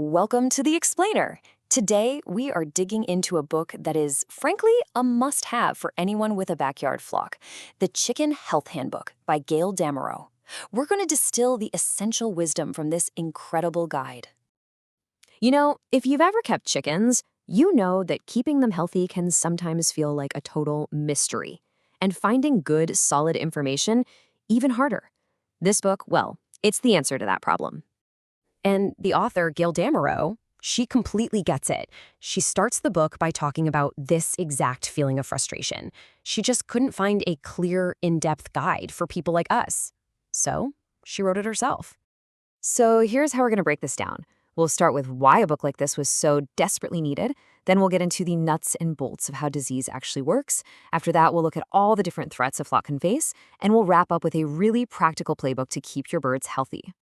Welcome to The Explainer. Today, we are digging into a book that is, frankly, a must-have for anyone with a backyard flock, The Chicken Health Handbook by Gail Damerow. We're going to distill the essential wisdom from this incredible guide. You know, if you've ever kept chickens, you know that keeping them healthy can sometimes feel like a total mystery, and finding good, solid information even harder. This book, well, it's the answer to that problem. And the author, Gail Damerow, she completely gets it. She starts the book by talking about this exact feeling of frustration. She just couldn't find a clear, in-depth guide for people like us. So she wrote it herself. So here's how we're going to break this down. We'll start with why a book like this was so desperately needed. Then we'll get into the nuts and bolts of how disease actually works. After that, we'll look at all the different threats a flock can face. And we'll wrap up with a really practical playbook to keep your birds healthy.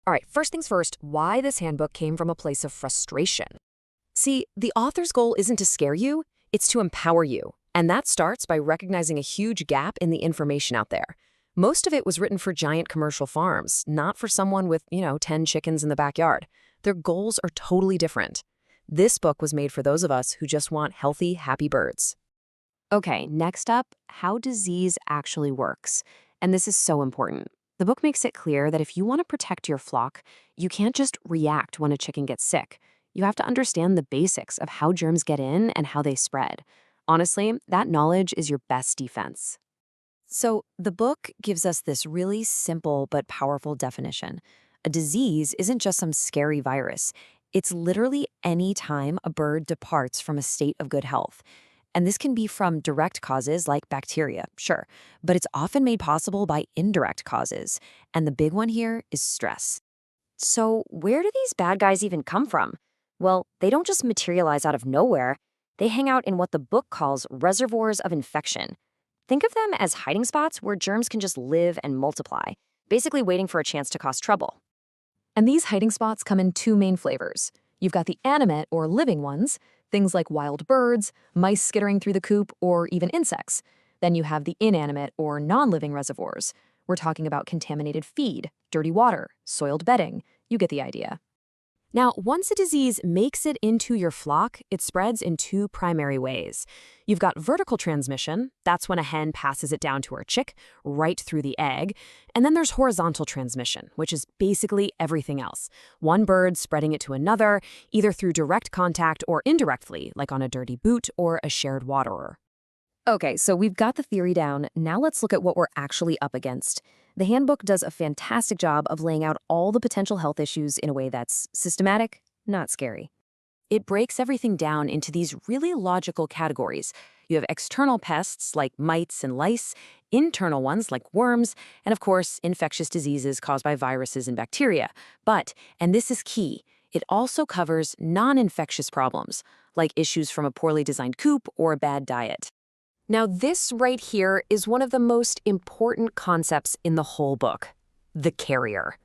All right, first things first, why this handbook came from a place of frustration. See, the author's goal isn't to scare you, it's to empower you. And that starts by recognizing a huge gap in the information out there. Most of it was written for giant commercial farms, not for someone with, 10 chickens in the backyard. Their goals are totally different. This book was made for those of us who just want healthy, happy birds. Okay, next up, how disease actually works. And this is so important. The book makes it clear that if you want to protect your flock, you can't just react when a chicken gets sick. You have to understand the basics of how germs get in and how they spread. Honestly, that knowledge is your best defense. So the book gives us this really simple but powerful definition. A disease isn't just some scary virus. It's literally any time a bird departs from a state of good health. And this can be from direct causes like bacteria, sure, but it's often made possible by indirect causes. And the big one here is stress. So where do these bad guys even come from? Well, they don't just materialize out of nowhere. They hang out in what the book calls reservoirs of infection. Think of them as hiding spots where germs can just live and multiply, basically waiting for a chance to cause trouble. And these hiding spots come in two main flavors. You've got the animate or living ones, things like wild birds, mice skittering through the coop, or even insects. Then you have the inanimate or non-living reservoirs. We're talking about contaminated feed, dirty water, soiled bedding. You get the idea. Now, once a disease makes it into your flock, it spreads in two primary ways. You've got vertical transmission, that's when a hen passes it down to her chick, right through the egg. And then there's horizontal transmission, which is basically everything else. One bird spreading it to another, either through direct contact or indirectly, like on a dirty boot or a shared waterer. Okay, so we've got the theory down. Now let's look at what we're actually up against. The handbook does a fantastic job of laying out all the potential health issues in a way that's systematic, not scary. It breaks everything down into these really logical categories. You have external pests like mites and lice, internal ones like worms, and of course, infectious diseases caused by viruses and bacteria. But, and this is key, it also covers non-infectious problems, like issues from a poorly designed coop or a bad diet. Now, this right here is one of the most important concepts in the whole book, the carrier.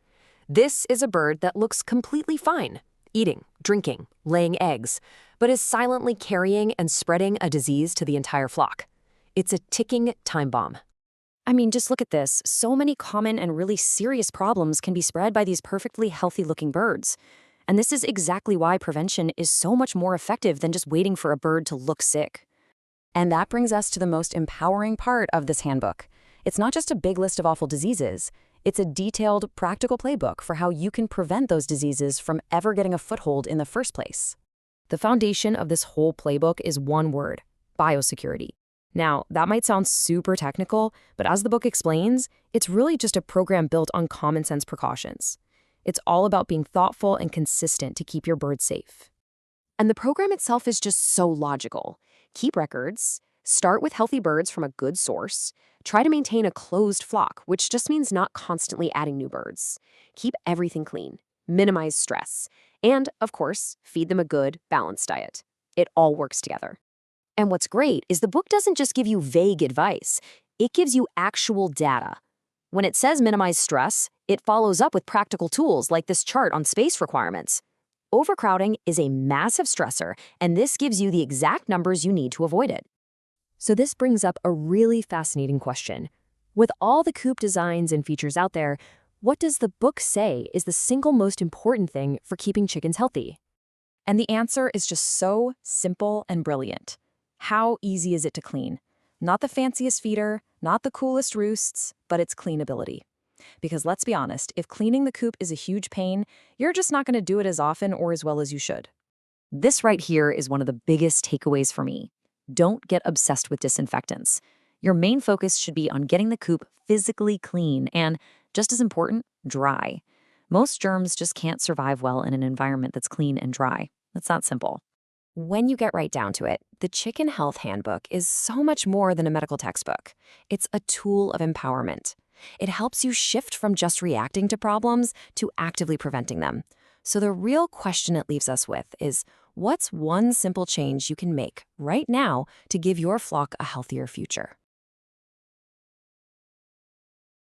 This is a bird that looks completely fine, eating, drinking, laying eggs, but is silently carrying and spreading a disease to the entire flock. It's a ticking time bomb. I mean, just look at this. So many common and really serious problems can be spread by these perfectly healthy-looking birds. And this is exactly why prevention is so much more effective than just waiting for a bird to look sick. And that brings us to the most empowering part of this handbook. It's not just a big list of awful diseases. It's a detailed, practical playbook for how you can prevent those diseases from ever getting a foothold in the first place. The foundation of this whole playbook is one word: biosecurity. Now, that might sound super technical, but as the book explains, it's really just a program built on common sense precautions. It's all about being thoughtful and consistent to keep your birds safe. And the program itself is just so logical. Keep records, start with healthy birds from a good source, try to maintain a closed flock, which just means not constantly adding new birds. Keep everything clean, minimize stress, and, of course, feed them a good, balanced diet. It all works together. And what's great is the book doesn't just give you vague advice, it gives you actual data. When it says minimize stress, it follows up with practical tools like this chart on space requirements. Overcrowding is a massive stressor, and this gives you the exact numbers you need to avoid it. So this brings up a really fascinating question. With all the coop designs and features out there, what does the book say is the single most important thing for keeping chickens healthy? And the answer is just so simple and brilliant. How easy is it to clean? Not the fanciest feeder, not the coolest roosts, but its cleanability. Because let's be honest, if cleaning the coop is a huge pain, you're just not going to do it as often or as well as you should. This right here is one of the biggest takeaways for me. Don't get obsessed with disinfectants. Your main focus should be on getting the coop physically clean and, just as important, dry. Most germs just can't survive well in an environment that's clean and dry. It's that simple. When you get right down to it, the Chicken Health Handbook is so much more than a medical textbook. It's a tool of empowerment. It helps you shift from just reacting to problems to actively preventing them. So the real question it leaves us with is, what's one simple change you can make right now to give your flock a healthier future?